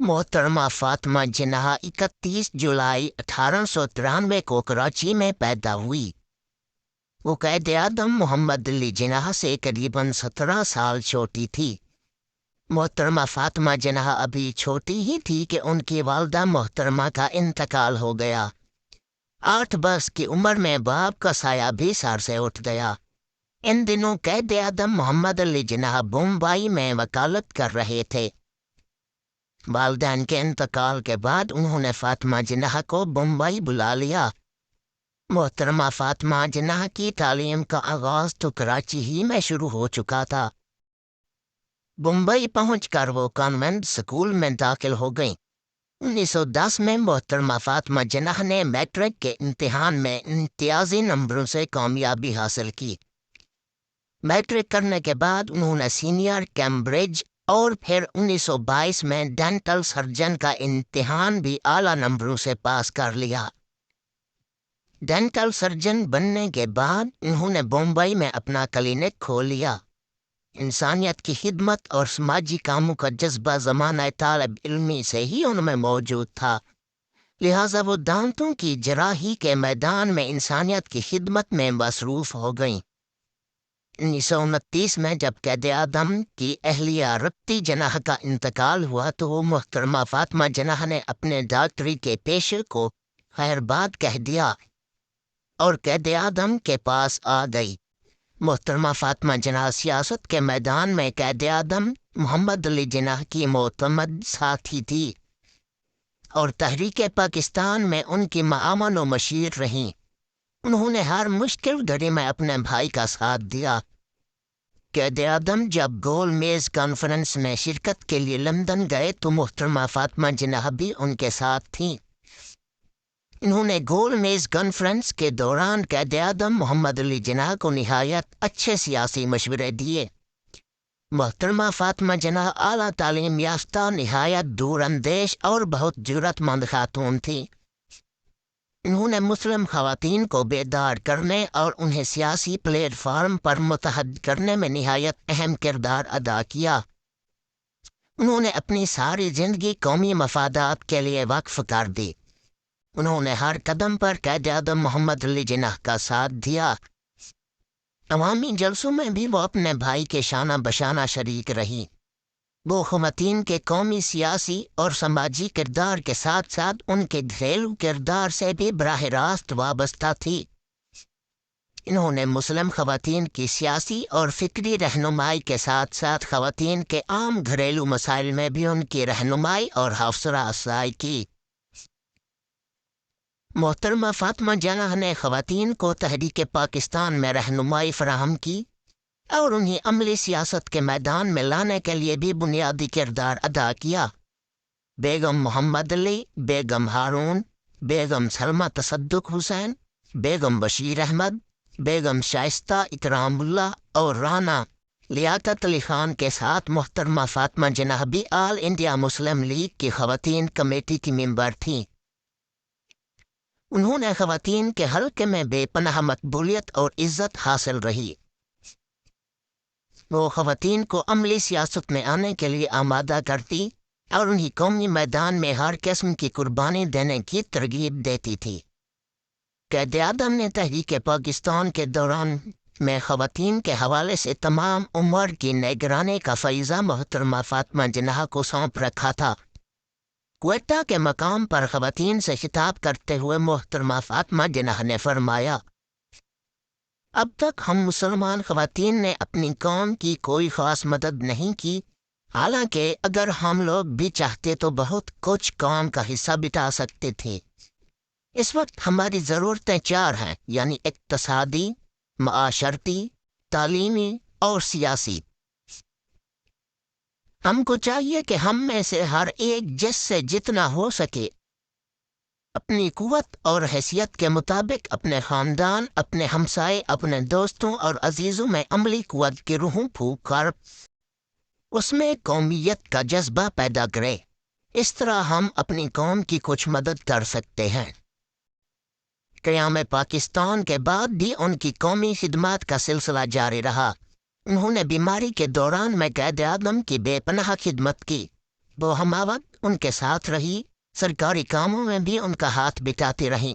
محترمہ فاطمہ جناح 31 جولائی 1893 کو کراچی میں پیدا ہوئی۔ وہ قائد اعظم محمد علی جناح سے قریباً 17 سال چھوٹی تھی۔ محترمہ فاطمہ جناح ابھی چھوٹی ہی تھی کہ ان کی والدہ محترمہ کا انتقال ہو گیا۔ 8 برس کی عمر میں باپ کا سایہ بھی سر سے اٹھ گیا۔ ان دنوں قائد اعظم محمد علی جناح بمبئی میں وکالت کر رہے تھے۔ والدین کے انتقال کے بعد انہوں نے فاطمہ جناح کو بمبئی بلا لیا۔ محترمہ فاطمہ جناح کی تعلیم کا آغاز تو کراچی ہی میں شروع ہو چکا تھا۔ بمبئی پہنچ کر وہ کانوینٹ اسکول میں داخل ہو گئیں۔ 1910 میں محترمہ فاطمہ جناح نے میٹرک کے امتحان میں امتیازی نمبروں سے کامیابی حاصل کی۔ میٹرک کرنے کے بعد انہوں نے سینئر کیمبرج اور پھر 1922 میں ڈینٹل سرجن کا امتحان بھی اعلیٰ نمبروں سے پاس کر لیا۔ ڈینٹل سرجن بننے کے بعد انہوں نے بمبئی میں اپنا کلینک کھول لیا۔ انسانیت کی خدمت اور سماجی کاموں کا جذبہ زمانہ طالب علمی سے ہی ان میں موجود تھا، لہٰذا وہ دانتوں کی جراحی کے میدان میں انسانیت کی خدمت میں مصروف ہو گئیں۔ 1929 میں جب قائد اعظم کی اہلیہ رپتی جناح کا انتقال ہوا تو وہ محترمہ فاطمہ جناح نے اپنے ڈاکٹری کے پیشے کو خیر باد کہہ دیا اور قائد اعظم کے پاس آ گئی۔ محترمہ فاطمہ جناح سیاست کے میدان میں قائد اعظم محمد علی جناح کی معتمد ساتھی تھی اور تحریک پاکستان میں ان کی معاون و مشیر رہیں۔ انہوں نے ہر مشکل گھڑی میں اپنے بھائی کا ساتھ دیا۔ قائد اعظم جب گول میز کانفرنس میں شرکت کے لیے لندن گئے تو محترمہ فاطمہ جناح بھی ان کے ساتھ تھیں۔ انہوں نے گول میز کانفرنس کے دوران قائد اعظم محمد علی جناح کو نہایت اچھے سیاسی مشورے دیے۔ محترمہ فاطمہ جناح اعلیٰ تعلیم یافتہ، نہایت دور اندیش اور بہت جرأت مند خاتون تھیں۔ انہوں نے مسلم خواتین کو بیدار کرنے اور انہیں سیاسی پلیٹ فارم پر متحد کرنے میں نہایت اہم کردار ادا کیا۔ انہوں نے اپنی ساری زندگی قومی مفادات کے لیے وقف کر دی۔ انہوں نے ہر قدم پر قائد اعظم محمد علی جناح کا ساتھ دیا۔ عوامی جلسوں میں بھی وہ اپنے بھائی کے شانہ بشانہ شریک رہی۔ وہ خواتین کے قومی، سیاسی اور سماجی کردار کے ساتھ ساتھ ان کے گھریلو کردار سے بھی براہ راست وابستہ تھی۔ انہوں نے مسلم خواتین کی سیاسی اور فکری رہنمائی کے ساتھ ساتھ خواتین کے عام گھریلو مسائل میں بھی ان کی رہنمائی اور حوصلہ افزائی کی۔ محترمہ فاطمہ جناح نے خواتین کو تحریک پاکستان میں رہنمائی فراہم کی اور انہیں عملی سیاست کے میدان میں لانے کے لیے بھی بنیادی کردار ادا کیا۔ بیگم محمد علی، بیگم ہارون، بیگم سلمہ تصدق حسین، بیگم بشیر احمد، بیگم شائستہ اکرام اللہ اور رانا لیاقت علی خان کے ساتھ محترمہ فاطمہ جناح بھی آل انڈیا مسلم لیگ کی خواتین کمیٹی کی ممبر تھیں۔ انہوں نے خواتین کے حلقے میں بے پناہ مقبولیت اور عزت حاصل رہی۔ وہ خواتین کو عملی سیاست میں آنے کے لیے آمادہ کرتی اور انہیں قومی میدان میں ہر قسم کی قربانی دینے کی ترغیب دیتی تھی۔ قائد اعظم نے تحریک پاکستان کے دوران میں خواتین کے حوالے سے تمام امور کی نگرانی کا فریضہ محترمہ فاطمہ جناح کو سونپ رکھا تھا۔ کوئٹہ کے مقام پر خواتین سے خطاب کرتے ہوئے محترمہ فاطمہ جناح نے فرمایا، اب تک ہم مسلمان خواتین نے اپنی قوم کی کوئی خاص مدد نہیں کی، حالانکہ اگر ہم لوگ بھی چاہتے تو بہت کچھ قوم کا حصہ بٹا سکتے تھے۔ اس وقت ہماری ضرورتیں 4 ہیں، یعنی اقتصادی، معاشرتی، تعلیمی اور سیاسی۔ ہم کو چاہیے کہ ہم میں سے ہر ایک جس سے جتنا ہو سکے اپنی قوت اور حیثیت کے مطابق اپنے خاندان، اپنے ہمسائے، اپنے دوستوں اور عزیزوں میں عملی قوت کی روح پھونک کر اس میں قومیت کا جذبہ پیدا کرے۔ اس طرح ہم اپنی قوم کی کچھ مدد کر سکتے ہیں۔ قیام پاکستان کے بعد بھی ان کی قومی خدمات کا سلسلہ جاری رہا۔ انہوں نے بیماری کے دوران میں قائد اعظم کی بے پناہ خدمت کی۔ وہ ہمہ وقت ان کے ساتھ رہی، سرکاری کاموں میں بھی ان کا ہاتھ بٹاتی رہیں۔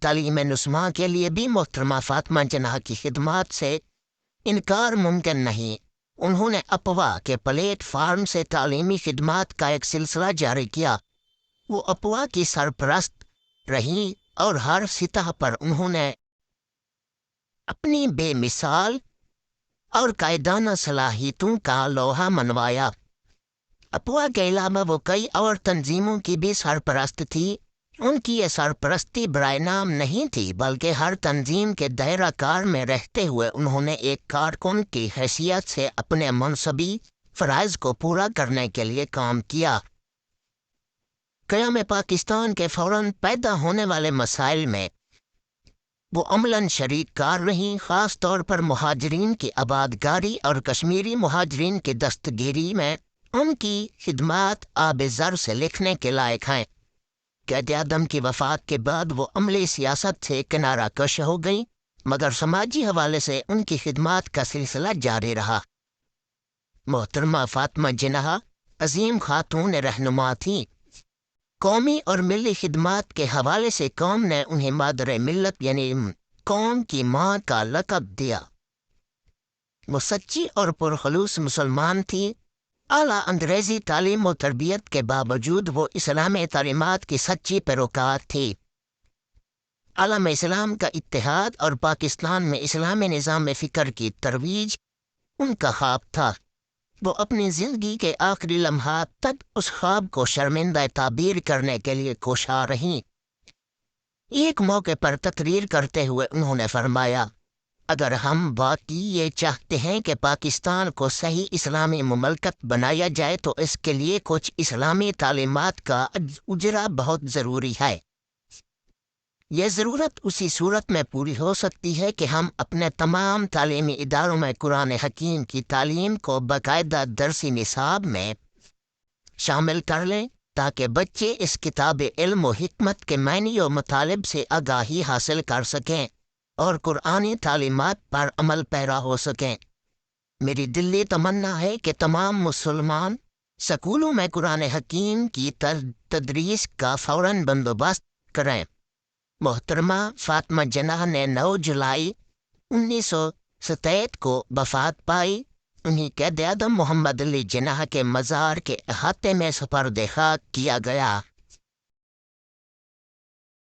تعلیم نسواں کے لیے بھی محترمہ فاطمہ جناح کی خدمات سے انکار ممکن نہیں۔ انہوں نے اپوا کے پلیٹ فارم سے تعلیمی خدمات کا ایک سلسلہ جاری کیا۔ وہ اپوا کی سرپرست رہیں اور ہر سطح پر انہوں نے اپنی بے مثال اور قائدانہ صلاحیتوں کا لوہا منوایا۔ اپوا کے علاوہ وہ کئی اور تنظیموں کی بھی سرپرست تھی۔ ان کی یہ سرپرستی برائے نام نہیں تھی، بلکہ ہر تنظیم کے دائرہ کار میں رہتے ہوئے انہوں نے ایک کارکن کی حیثیت سے اپنے منصبی فرائض کو پورا کرنے کے لیے کام کیا۔ قیام پاکستان کے فوراً پیدا ہونے والے مسائل میں وہ عملاً شریک کار رہیں، خاص طور پر مہاجرین کی آبادکاری اور کشمیری مہاجرین کی دستگیری میں ان کی خدمات آب زر سے لکھنے کے لائق ہیں۔ قائد اعظم کی وفات کے بعد وہ عملی سیاست سے کنارہ کش ہو گئیں، مگر سماجی حوالے سے ان کی خدمات کا سلسلہ جاری رہا۔ محترمہ فاطمہ جناح عظیم خاتون رہنما تھیں۔ قومی اور ملی خدمات کے حوالے سے قوم نے انہیں مادر ملت یعنی قوم کی ماں کا لقب دیا۔ وہ سچی اور پرخلوص مسلمان تھی۔ اعلیٰ انگریزی تعلیم و تربیت کے باوجود وہ اسلامی تعلیمات کی سچی پیروکار تھی۔ عالم اسلام کا اتحاد اور پاکستان میں اسلامی نظام فکر کی ترویج ان کا خواب تھا۔ وہ اپنی زندگی کے آخری لمحات تک اس خواب کو شرمندہ تعبیر کرنے کے لیے کوشاں رہیں۔ ایک موقع پر تقریر کرتے ہوئے انہوں نے فرمایا، اگر ہم واقعی یہ چاہتے ہیں کہ پاکستان کو صحیح اسلامی مملکت بنایا جائے تو اس کے لیے کچھ اسلامی تعلیمات کا اجرا بہت ضروری ہے۔ یہ ضرورت اسی صورت میں پوری ہو سکتی ہے کہ ہم اپنے تمام تعلیمی اداروں میں قرآن حکیم کی تعلیم کو باقاعدہ درسی نصاب میں شامل کر لیں، تاکہ بچے اس کتاب علم و حکمت کے معنی و مطالب سے آگاہی حاصل کر سکیں اور قرآنی تعلیمات پر عمل پیرا ہو سکیں۔ میری دلی تمنا ہے کہ تمام مسلمان سکولوں میں قرآن حکیم کی تدریس کا فوراً بندوبست کریں۔ محترمہ فاطمہ جناح نے 9 جولائی 1967 کو وفات پائی۔ انہیں قائد اعظم محمد علی جناح کے مزار کے احاطے میں سپرد خاک کیا گیا۔